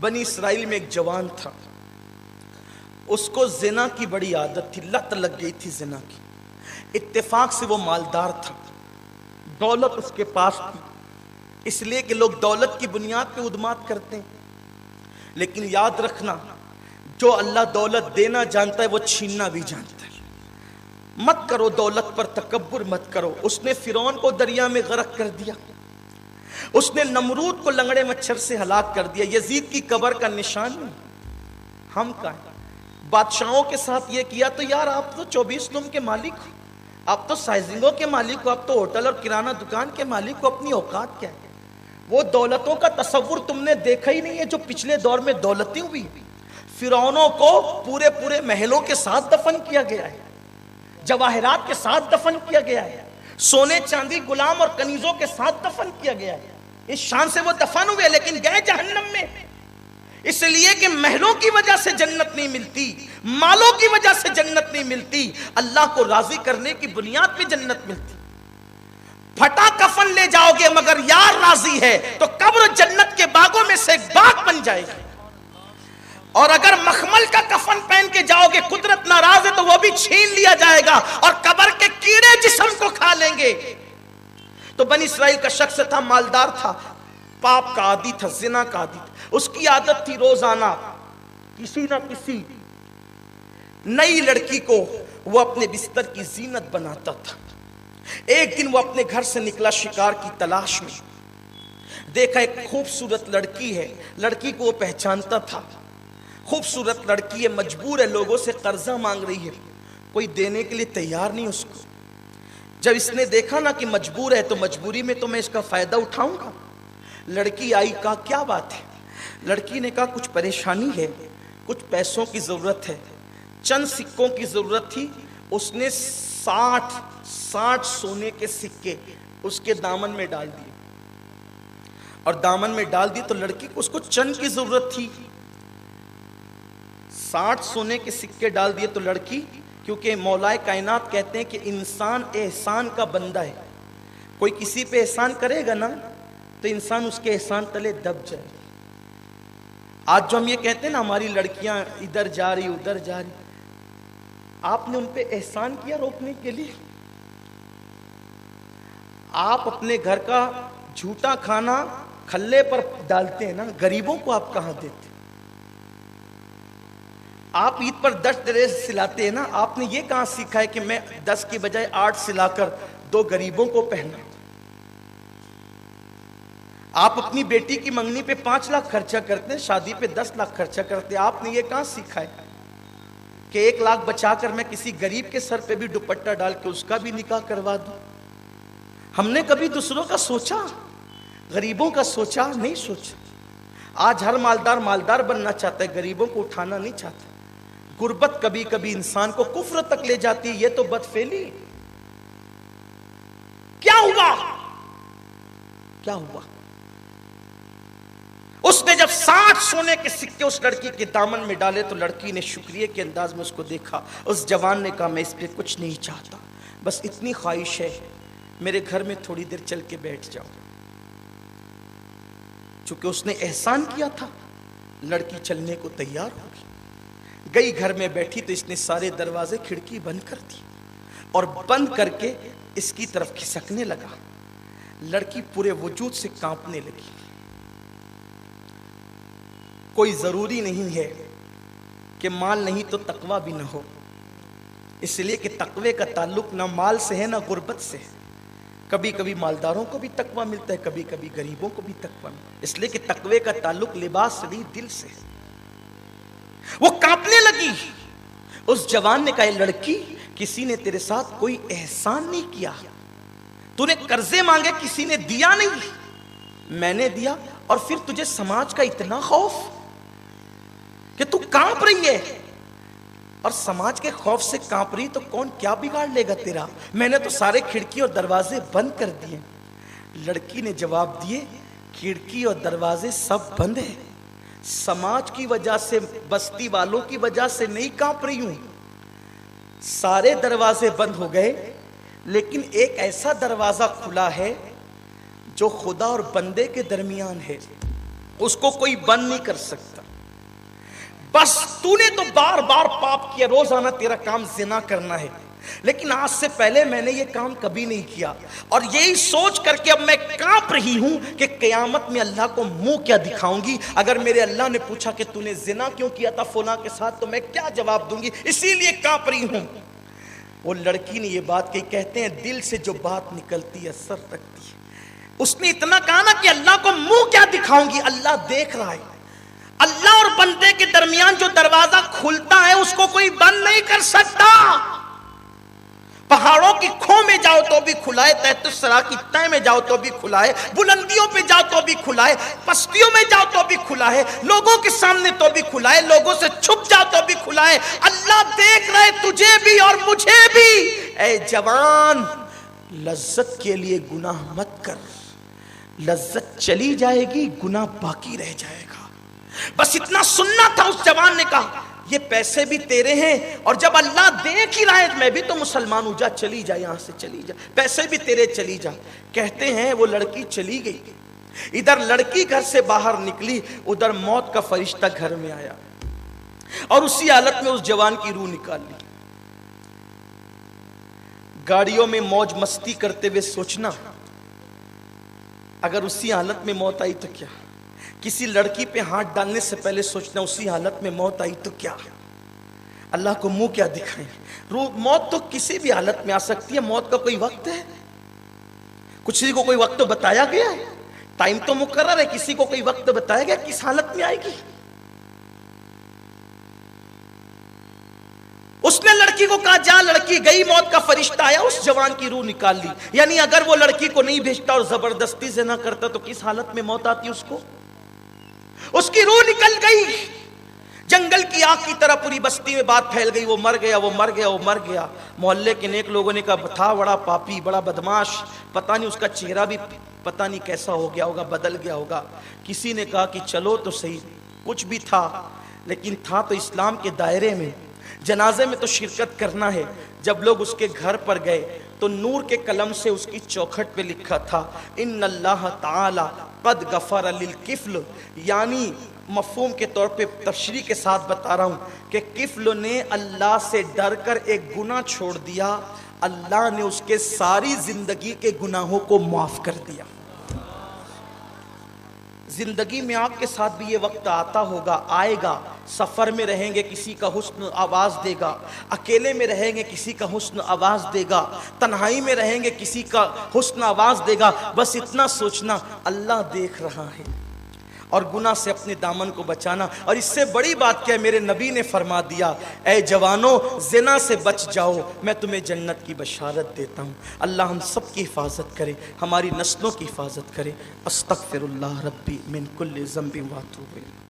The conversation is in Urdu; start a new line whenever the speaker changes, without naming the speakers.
بنی اسرائیل میں ایک جوان تھا، اس کو زنا کی بڑی عادت تھی، لت لگ گئی تھی زنا کی۔ اتفاق سے وہ مالدار تھا، دولت اس کے پاس تھی، اس لیے کہ لوگ دولت کی بنیاد پہ ادمات کرتے ہیں۔ لیکن یاد رکھنا، جو اللہ دولت دینا جانتا ہے وہ چھیننا بھی جانتا ہے۔ مت کرو دولت پر تکبر، مت کرو۔ اس نے فرعون کو دریا میں غرق کر دیا، اس نے نمرود کو لنگڑے مچھر سے ہلاک کر دیا۔ یزید کی قبر کا نشان نہیں۔ ہم کا بادشاہوں کے ساتھ یہ کیا تو یار آپ تو 24 روم کے مالک ہو، آپ تو سائزنگوں کے مالک ہو، آپ تو ہوٹل اور کرانہ دکان کے مالک ہو، اپنی اوقات کیا ہے؟ وہ دولتوں کا تصور تم نے دیکھا ہی نہیں ہے جو پچھلے دور میں دولتیں ہوئی۔ فرعونوں کو پورے محلوں کے ساتھ دفن کیا گیا ہے، جواہرات کے ساتھ دفن کیا گیا ہے، سونے چاندی غلام اور کنیزوں کے ساتھ دفن کیا گیا ہے۔ اس شان سے وہ دفن ہوئے، لیکن گئے جہنم میں، اس لیے کہ محلوں کی وجہ سے جنت نہیں ملتی، مالوں کی وجہ سے جنت نہیں ملتی، اللہ کو راضی کرنے کی بنیاد پہ جنت ملتی۔ پھٹا کفن لے جاؤ گے مگر یار راضی ہے تو قبر جنت کے باغوں میں سے ایک باغ بن جائے گی، اور اگر مخمل کا کفن پہن کے جاؤ گے قدرت ناراض ہے تو وہ بھی چھین لیا جائے گا اور قبر کے کیڑے جسم کو کھا لیں گے۔ تو بنی اسرائیل کا شخص تھا، مالدار تھا، پاپ کا عادی تھا، زنا کا عادی تھا۔ اس کی عادت تھی روزانہ کسی نہ کسی نئی لڑکی کو وہ اپنے بستر کی زینت بناتا تھا۔ ایک دن وہ اپنے گھر سے نکلا شکار کی تلاش میں، دیکھا ایک خوبصورت لڑکی ہے، لڑکی کو وہ پہچانتا تھا، خوبصورت لڑکی ہے، مجبور ہے، لوگوں سے قرضہ مانگ رہی ہے، کوئی دینے کے لیے تیار نہیں اس کو۔ جب اس نے دیکھا نا کہ مجبور ہے تو مجبوری میں تو میں اس کا فائدہ اٹھاؤں گا۔ لڑکی آئی، کہا کیا بات ہے؟ لڑکی نے کہا کچھ پریشانی ہے، کچھ پیسوں کی ضرورت ہے، چند سکوں کی ضرورت تھی۔ اس نے 60 سونے کے سکے اس کے دامن میں ڈال دیے، اور دامن میں ڈال دی تو لڑکی کو اس کو چند کی ضرورت تھی، 60 سونے کے سکے ڈال دیے تو لڑکی، کیونکہ مولائے کائنات کہتے ہیں کہ انسان احسان کا بندہ ہے، کوئی کسی پہ احسان کرے گا نا تو انسان اس کے احسان تلے دب جائے۔ آج جو ہم یہ کہتے ہیں نا ہماری لڑکیاں ادھر جا رہی ادھر جا رہی، آپ نے ان پہ احسان کیا روکنے کے لیے؟ آپ اپنے گھر کا جھوٹا کھانا کھلے پر ڈالتے ہیں نا، غریبوں کو آپ کہاں دیتے؟ آپ عید پر 10 ڈریس سلاتے ہیں نا، آپ نے یہ کہاں سیکھا ہے کہ میں 10 کی بجائے 8 سلا کر 2 غریبوں کو پہنا؟ آپ اپنی بیٹی کی منگنی پہ 5 لاکھ خرچہ کرتے ہیں، شادی پہ 10 لاکھ خرچہ کرتے ہیں، آپ نے یہ کہاں سیکھا ہے کہ 1 لاکھ بچا کر میں کسی غریب کے سر پہ بھی دوپٹہ ڈال کے اس کا بھی نکاح کروا دوں؟ ہم نے کبھی دوسروں کا سوچا؟ غریبوں کا سوچا؟ نہیں سوچا۔ آج ہر مالدار بننا چاہتا ہے، غریبوں کو اٹھانا نہیں چاہتا۔ غربت کبھی کبھی انسان کو کفر تک لے جاتی ہے، یہ تو بدفعلی۔ کیا ہوا؟ اس نے جب 60 سونے کے سکے اس لڑکی کے دامن میں ڈالے تو لڑکی نے شکریہ کے انداز میں اس کو دیکھا۔ اس جوان نے کہا میں اس پہ کچھ نہیں چاہتا، بس اتنی خواہش ہے میرے گھر میں تھوڑی دیر چل کے بیٹھ جاؤ۔ چونکہ اس نے احسان کیا تھا، لڑکی چلنے کو تیار ہو گئی گھر میں بیٹھی تو اس نے سارے دروازے کھڑکی بند کر دی اور بند کر کے اس کی طرف کھسکنے لگا۔ لڑکی پورے وجود سے کانپنے لگی۔ کوئی ضروری نہیں ہے کہ مال نہیں تو تقوی بھی نہ ہو، اس لیے کہ تقوی کا تعلق نہ مال سے ہے نہ غربت سے ہے۔ کبھی کبھی مالداروں کو بھی تقوی ملتا ہے، کبھی کبھی غریبوں کو بھی تقوی ملتا ہے، اس لیے کہ تقوی کا تعلق لباس سے نہیں دل سے ہے۔ وہ کانپنے لگی۔ اس جوان نے کہا اے لڑکی، کسی نے تیرے ساتھ کوئی احسان نہیں کیا، تو نے قرضے مانگے کسی نے دیا نہیں، میں نے دیا، اور پھر تجھے سماج کا اتنا خوف کہ تو کانپ رہی ہے، اور سماج کے خوف سے کانپ رہی تو کون کیا بگاڑ لے گا تیرا؟ میں نے تو سارے کھڑکی اور دروازے بند کر دیے۔ لڑکی نے جواب دیے کھڑکی اور دروازے سب بند ہیں، سماج کی وجہ سے، بستی والوں کی وجہ سے نہیں کانپ رہی ہوں، سارے دروازے بند ہو گئے، لیکن ایک ایسا دروازہ کھلا ہے جو خدا اور بندے کے درمیان ہے۔ اس کو کوئی بند نہیں کر سکتا. بس تو نے تو بار بار پاپ کیا, روزانہ تیرا کام زنا کرنا ہے, لیکن آج سے پہلے میں نے یہ کام کبھی نہیں کیا, اور یہی سوچ کر کے اب میں کانپ رہی ہوں کہ قیامت میں اللہ کو منہ کیا دکھاؤں گی. اگر میرے اللہ نے پوچھا کہ تو نے زنا کیوں کیا تھا فلاں کے ساتھ, تو میں کیا جواب دوں گی, اسی لیے کانپ رہی ہوں. وہ لڑکی نے یہ بات کہی. کہتے ہیں دل سے جو بات نکلتی ہے اثر رکھتی ہے. اس نے اتنا کہا نا کہ اللہ کو منہ کیا دکھاؤں گی, اللہ دیکھ رہا ہے. اللہ اور بندے کے درمیان جو دروازہ کھلتا ہے اس کو کوئی بند نہیں کر سکتا. پہاڑوں کی کھو میں جاؤ تو بھی کھلائے, تحت الثری کی تہ میں جاؤ تو بھی کھلائے, بلندیوں پہ جاؤ تو بھی کھلائے, پستیوں میں جاؤ تو بھی کھلائے, لوگوں کے سامنے تو بھی کھلائے, لوگوں سے چھپ جاؤ تو بھی کھلائے. اللہ دیکھ رہے تجھے بھی اور مجھے بھی. اے جوان, لذت کے لیے گناہ مت کر, لذت چلی جائے گی, گناہ باقی رہ جائے گا. بس اتنا سننا تھا. اس جوان نے کہا یہ پیسے بھی تیرے ہیں, اور جب اللہ دیکھ ہی رہا ہے, میں بھی تو مسلمان ہوں, جا چلی جا یہاں سے, چلی جا, پیسے بھی تیرے, چلی جا. کہتے ہیں وہ لڑکی چلی گئی. ادھر لڑکی گھر سے باہر نکلی, ادھر موت کا فرشتہ گھر میں آیا, اور اسی حالت میں اس جوان کی روح نکال لی. گاڑیوں میں موج مستی کرتے ہوئے سوچنا, اگر اسی حالت میں موت آئی تو کیا. کسی لڑکی پہ ہاتھ ڈالنے سے پہلے سوچنا, اسی حالت میں موت آئی تو کیا. اللہ کو منہ کیا دکھائیں. موت تو کسی بھی حالت میں آ سکتی ہے. موت کا کوئی وقت ہے؟ کسی کو کوئی وقت تو بتایا گیا ہے, ٹائم تو مقرر ہے, کسی کو کوئی وقت بتایا گیا کس حالت میں آئے گی. اس نے لڑکی کو کہا جا, لڑکی گئی, موت کا فرشتہ آیا, اس جوان کی روح نکال لی. یعنی اگر وہ لڑکی کو نہیں بھیجتا اور زبردستی سے نہ کرتا تو کس حالت میں موت آتی اس کو. اس کی روح نکل گئی. جنگل کی آگ کی طرح پوری بستی میں بات پھیل گئی, وہ مر گیا, وہ مر گیا, وہ مر گیا. محلے کے نیک لوگوں نے کہا تھا بڑا پاپی, بڑا بدماش, پتہ نہیں اس کا چہرہ بھی پتہ نہیں کیسا ہو گیا ہوگا, بدل گیا ہوگا. کسی نے کہا کہ چلو تو صحیح, کچھ بھی تھا لیکن تھا تو اسلام کے دائرے میں, جنازے میں تو شرکت کرنا ہے. جب لوگ اس کے گھر پر گئے تو نور کے قلم سے اس کی چوکھٹ پہ لکھا تھا ان اللہ تعالی قد غفر للکفل. یعنی مفہوم کے طور پہ تشریح کے ساتھ بتا رہا ہوں کہ کفل نے اللہ سے ڈر کر ایک گناہ چھوڑ دیا, اللہ نے اس کے ساری زندگی کے گناہوں کو معاف کر دیا. زندگی میں آپ کے ساتھ بھی یہ وقت آتا ہوگا, آئے گا. سفر میں رہیں گے, کسی کا حسن آواز دے گا, اکیلے میں رہیں گے, کسی کا حسن آواز دے گا, تنہائی میں رہیں گے, کسی کا حسن آواز دے گا. بس اتنا سوچنا اللہ دیکھ رہا ہے, اور گناہ سے اپنے دامن کو بچانا. اور اس سے بڑی بات کیا ہے, میرے نبی نے فرما دیا اے جوانوں زنا سے بچ جاؤ, میں تمہیں جنت کی بشارت دیتا ہوں. اللہ ہم سب کی حفاظت کرے, ہماری نسلوں کی حفاظت کرے. استغفر اللہ ربی من کل ذنب واتوب الیہ.